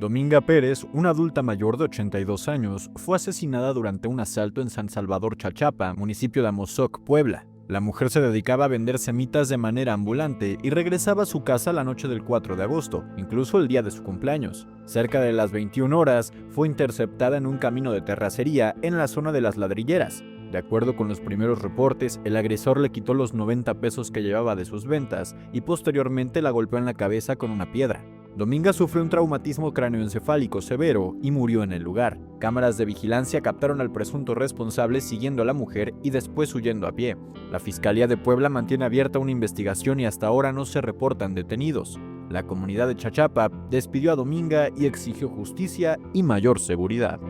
Dominga Pérez, una adulta mayor de 82 años, fue asesinada durante un asalto en San Salvador Chachapa, municipio de Amozoc, Puebla. La mujer se dedicaba a vender semitas de manera ambulante y regresaba a su casa la noche del 4 de agosto, incluso el día de su cumpleaños. Cerca de las 21 horas, fue interceptada en un camino de terracería en la zona de las Ladrilleras. De acuerdo con los primeros reportes, el agresor le quitó los 90 pesos que llevaba de sus ventas y posteriormente la golpeó en la cabeza con una piedra. Dominga sufrió un traumatismo cráneoencefálico severo y murió en el lugar. Cámaras de vigilancia captaron al presunto responsable siguiendo a la mujer y después huyendo a pie. La Fiscalía de Puebla mantiene abierta una investigación y hasta ahora no se reportan detenidos. La comunidad de Chachapa despidió a Dominga y exigió justicia y mayor seguridad.